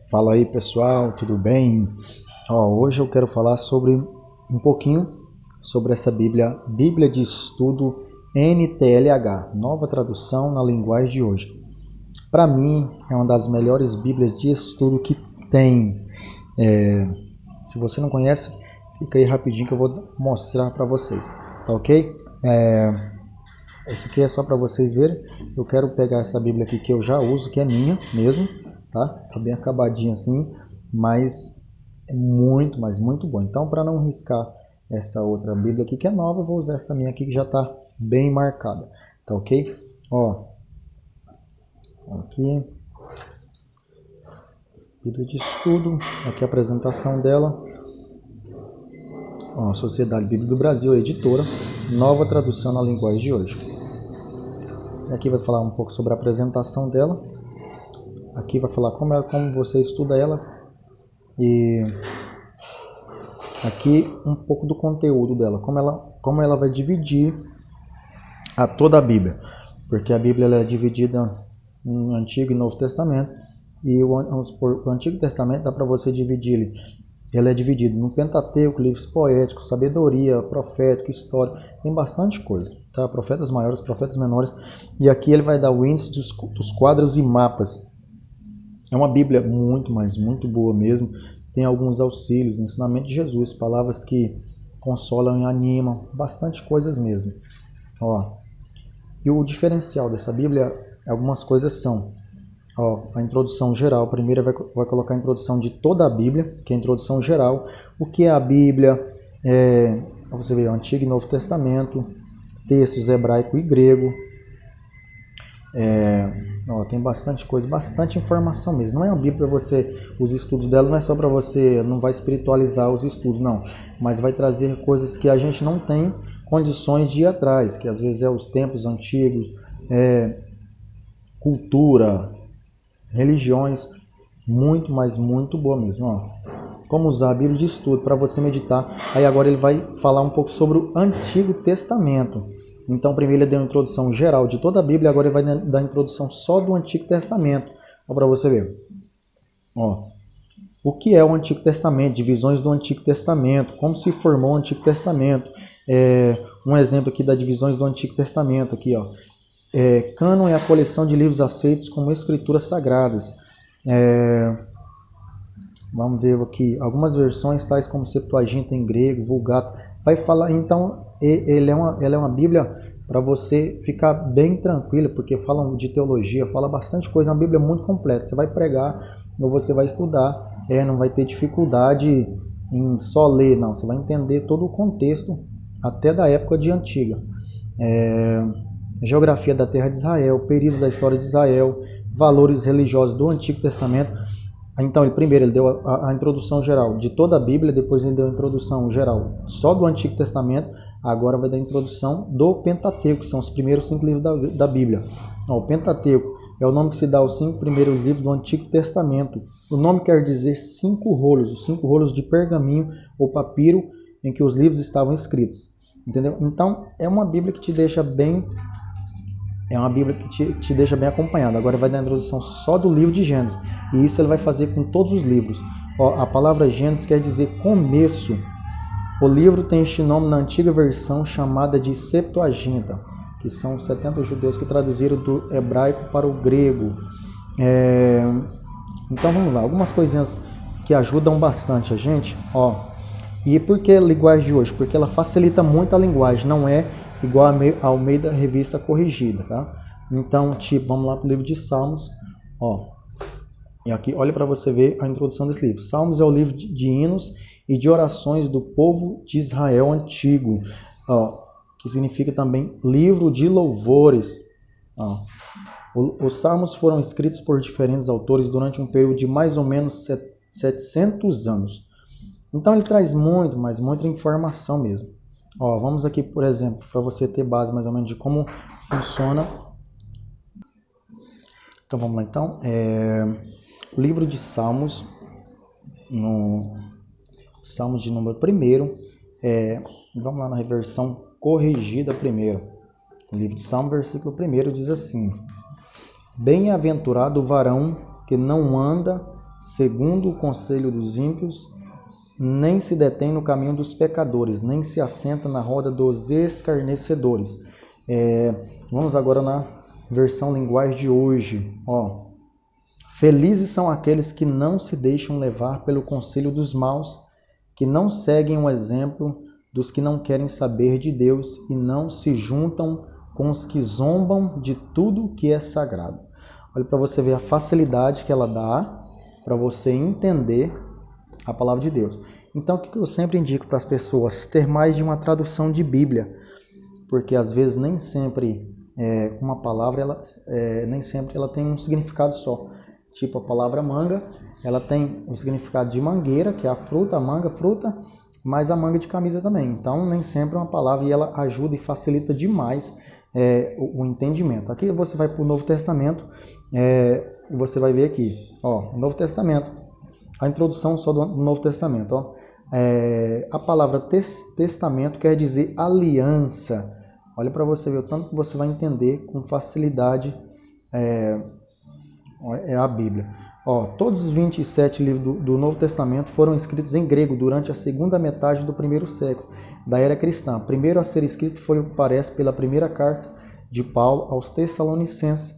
Fala aí pessoal, tudo bem? Hoje eu quero falar um pouquinho sobre essa Bíblia de Estudo NTLH, nova tradução na linguagem de hoje. Para mim é uma das melhores Bíblias de estudo que tem. Se você não conhece, fica aí rapidinho que eu vou mostrar para vocês, tá ok? Esse aqui é só para vocês verem. Eu quero pegar essa Bíblia aqui que eu já uso, que é minha mesmo, tá? Tá bem acabadinha assim, mas é muito, mas muito bom. Então, para não riscar essa outra Bíblia aqui que é nova, eu vou usar essa minha aqui que já tá bem marcada, tá ok? Aqui, Bíblia de Estudo, aqui a apresentação dela. Sociedade Bíblica do Brasil, editora, nova tradução na linguagem de hoje. Aqui vai falar um pouco sobre a apresentação dela. Aqui vai falar como você estuda ela. E aqui um pouco do conteúdo dela, como ela vai dividir toda a Bíblia. Porque a Bíblia ela é dividida no Antigo e Novo Testamento. E o Antigo Testamento dá para você dividir ele é dividido no Pentateuco, livros poéticos, sabedoria, profética, história, tem bastante coisa, tá? Profetas maiores, profetas menores, e aqui ele vai dar o índice dos quadros e mapas. É uma Bíblia muito, mas muito boa mesmo, tem alguns auxílios, ensinamento de Jesus, palavras que consolam e animam, bastante coisas mesmo. E o diferencial dessa Bíblia, algumas coisas são a introdução geral. Primeiro vai colocar a introdução de toda a Bíblia, que é a introdução geral. O que é a Bíblia? Você vê o Antigo e Novo Testamento, textos hebraico e grego. Tem bastante coisa, bastante informação mesmo. Não é uma Bíblia para você, os estudos dela não é só para você, não vai espiritualizar os estudos, não. Mas vai trazer coisas que a gente não tem condições de ir atrás, que às vezes é os tempos antigos, cultura, religiões, muito, mas muito boa mesmo. Como usar a Bíblia de estudo para você meditar. Aí agora ele vai falar um pouco sobre o Antigo Testamento. Então primeiro ele deu uma introdução geral de toda a Bíblia, agora ele vai dar a introdução só do Antigo Testamento. Para você ver. O que é o Antigo Testamento? Divisões do Antigo Testamento. Como se formou o Antigo Testamento. Um exemplo aqui das divisões do Antigo Testamento. Aqui, Cânon é a coleção de livros aceitos como escrituras sagradas. Vamos ver aqui algumas versões, tais como Septuaginta em grego, Vulgata. Vai falar, então, ela é uma Bíblia para você ficar bem tranquilo, porque fala de teologia, fala bastante coisa. É uma Bíblia muito completa. Você vai pregar ou você vai estudar, não vai ter dificuldade em só ler, não. Você vai entender todo o contexto, até da época de antiga. Geografia da terra de Israel, períodos da história de Israel, valores religiosos do Antigo Testamento. Então, primeiro ele deu a introdução geral de toda a Bíblia, depois ele deu a introdução geral só do Antigo Testamento, agora vai dar a introdução do Pentateuco, que são os primeiros 5 livros da Bíblia. O Pentateuco é o nome que se dá aos 5 primeiros livros do Antigo Testamento. O nome quer dizer 5 rolos, os 5 rolos de pergaminho ou papiro em que os livros estavam escritos. Entendeu? Então, é uma Bíblia que te deixa bem... É uma Bíblia que te deixa bem acompanhado. Agora vai dar a introdução só do livro de Gênesis. E isso ele vai fazer com todos os livros. A palavra Gênesis quer dizer começo. O livro tem este nome na antiga versão chamada de Septuaginta, que são 70 judeus que traduziram do hebraico para o grego. Então vamos lá. Algumas coisinhas que ajudam bastante a gente. E por que a linguagem de hoje? Porque ela facilita muito a linguagem. Não é igual ao meio da revista corrigida, tá? Então, vamos lá para o livro de Salmos, E aqui, olha para você ver a introdução desse livro. Salmos é o livro de hinos e de orações do povo de Israel antigo, que significa também livro de louvores. Os Salmos foram escritos por diferentes autores durante um período de mais ou menos 700 anos. Então, ele traz muito, mas muita informação mesmo. Vamos aqui, por exemplo, para você ter base mais ou menos de como funciona. Então vamos lá então. O livro de Salmos, no Salmos de número 1, vamos lá na versão corrigida primeiro. O livro de Salmos, versículo 1 diz assim: Bem-aventurado o varão que não anda segundo o conselho dos ímpios, nem se detém no caminho dos pecadores, nem se assenta na roda dos escarnecedores. Vamos agora na versão linguagem de hoje. Felizes são aqueles que não se deixam levar pelo conselho dos maus, que não seguem o exemplo dos que não querem saber de Deus e não se juntam com os que zombam de tudo que é sagrado. Olha para você ver a facilidade que ela dá para você entender a palavra de Deus. Então, o que eu sempre indico para as pessoas? Ter mais de uma tradução de Bíblia, porque às vezes nem sempre uma palavra, nem sempre ela tem um significado só. Tipo a palavra manga, ela tem o significado de mangueira, que é a fruta, a manga, fruta, mas a manga de camisa também. Então, nem sempre é uma palavra e ela ajuda e facilita demais o entendimento. Aqui você vai para o Novo Testamento e você vai ver aqui, o Novo Testamento, a introdução só do Novo Testamento. A palavra testamento quer dizer aliança. Olha para você ver o tanto que você vai entender com facilidade a Bíblia. Todos os 27 livros do Novo Testamento foram escritos em grego durante a segunda metade do primeiro século da era cristã. Primeiro a ser escrito foi o que parece pela primeira carta de Paulo aos Tessalonicenses,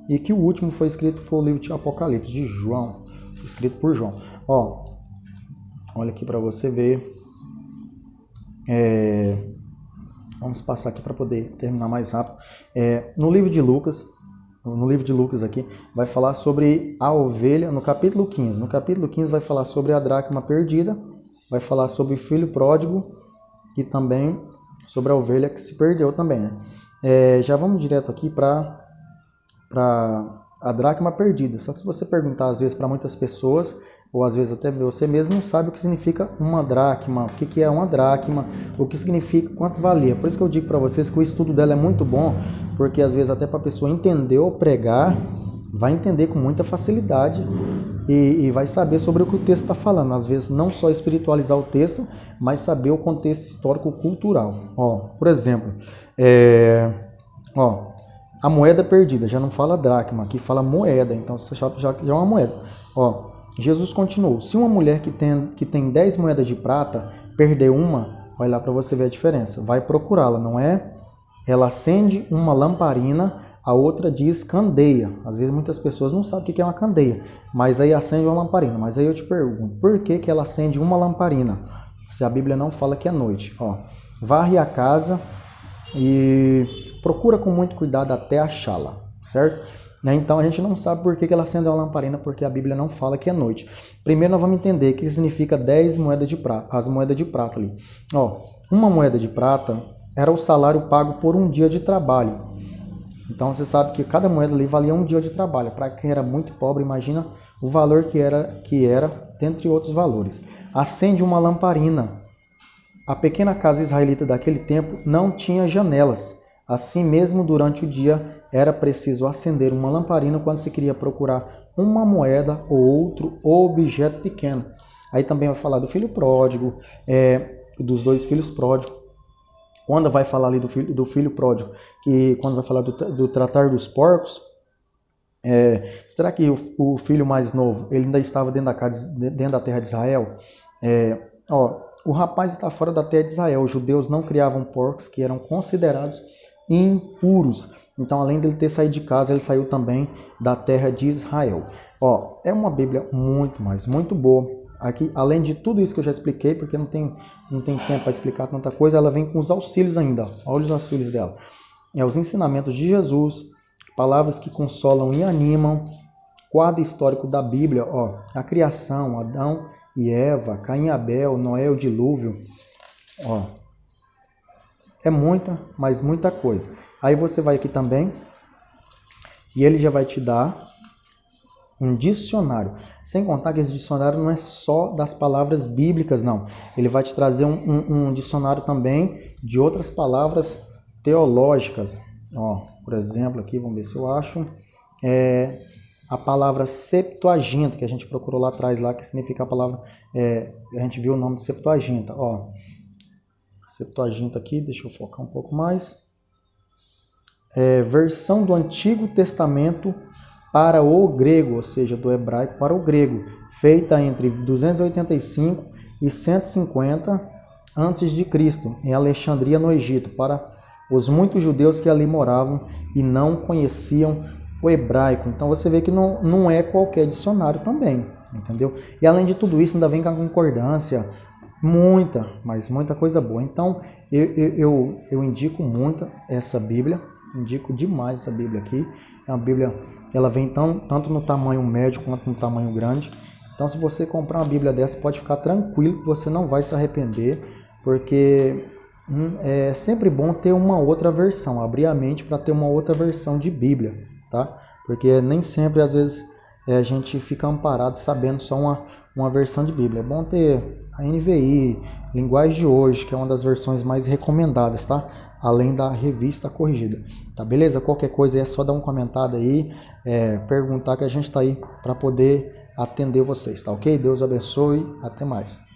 e que o último foi escrito foi o livro de Apocalipse de João, escrito por João. Olha aqui para você ver. Vamos passar aqui para poder terminar mais rápido. No livro de Lucas aqui, vai falar sobre a ovelha, no capítulo 15. No capítulo 15 vai falar sobre a dracma perdida, vai falar sobre o filho pródigo e também sobre a ovelha que se perdeu também, né? Já vamos direto aqui para a dracma perdida. Só que se você perguntar às vezes para muitas pessoas, ou às vezes até você mesmo não sabe o que significa uma dracma, o que é uma dracma, o que significa, quanto valia. Por isso que eu digo para vocês que o estudo dela é muito bom, porque às vezes até para a pessoa entender ou pregar, vai entender com muita facilidade e vai saber sobre o que o texto está falando. Às vezes não só espiritualizar o texto, mas saber o contexto histórico-cultural. Por exemplo, a moeda perdida, já não fala dracma, aqui fala moeda, então você já é uma moeda. Jesus continuou: se uma mulher que tem 10 moedas de prata perder uma, vai lá para você ver a diferença, vai procurá-la, não é? Ela acende uma lamparina, a outra diz candeia. Às vezes muitas pessoas não sabem o que é uma candeia, mas aí acende uma lamparina. Mas aí eu te pergunto, por que ela acende uma lamparina, se a Bíblia não fala que é noite? Varre a casa e procura com muito cuidado até achá-la, certo? Então a gente não sabe por que ela acendeu a lamparina, porque a Bíblia não fala que é noite. Primeiro nós vamos entender o que significa 10 moedas de prata, as moedas de prata ali. Uma moeda de prata era o salário pago por um dia de trabalho. Então você sabe que cada moeda ali valia um dia de trabalho. Para quem era muito pobre, imagina o valor que era, dentre outros valores. Acende uma lamparina. A pequena casa israelita daquele tempo não tinha janelas. Assim mesmo, durante o dia, era preciso acender uma lamparina quando se queria procurar uma moeda ou outro objeto pequeno. Aí também vai falar do filho pródigo, dos 2 filhos pródigos. Quando vai falar ali do filho pródigo, que quando vai falar do tratar dos porcos, será que o filho mais novo ele ainda estava dentro da terra de Israel? O rapaz está fora da terra de Israel. Os judeus não criavam porcos, que eram considerados impuros. Então, além dele ter saído de casa, ele saiu também da terra de Israel. É uma Bíblia muito boa. Aqui, além de tudo isso que eu já expliquei, porque não tem tempo para explicar tanta coisa, ela vem com os auxílios ainda. Olha os auxílios dela. Os ensinamentos de Jesus, palavras que consolam e animam, quadro histórico da Bíblia, a criação, Adão e Eva, Caim e Abel, Noé, o dilúvio. É muita coisa. Aí você vai aqui também e ele já vai te dar um dicionário. Sem contar que esse dicionário não é só das palavras bíblicas, não. Ele vai te trazer um dicionário também de outras palavras teológicas. Por exemplo, aqui, vamos ver se eu acho. A palavra Septuaginta, que a gente procurou lá atrás, lá, que significa a palavra... a gente viu o nome de Septuaginta. Septuaginta aqui, deixa eu focar um pouco mais. Versão do Antigo Testamento para o grego, ou seja, do hebraico para o grego, feita entre 285 e 150 antes de Cristo, em Alexandria, no Egito, para os muitos judeus que ali moravam e não conheciam o hebraico. Então você vê que não é qualquer dicionário também, entendeu? E além de tudo isso, ainda vem com a concordância, muita coisa boa. Então eu indico muito essa Bíblia, indico demais essa Bíblia aqui. É uma Bíblia, ela vem tanto no tamanho médio quanto no tamanho grande. Então se você comprar uma Bíblia dessa, pode ficar tranquilo que você não vai se arrepender, porque é sempre bom ter uma outra versão, abrir a mente para ter uma outra versão de Bíblia, tá? Porque nem sempre, às vezes, a gente fica amparado sabendo só uma versão de Bíblia. É bom ter a NVI, Linguagem de Hoje, que é uma das versões mais recomendadas, tá? Além da Revista Corrigida, tá beleza? Qualquer coisa é só dar um comentário aí, perguntar, que a gente tá aí para poder atender vocês, tá ok? Deus abençoe, até mais.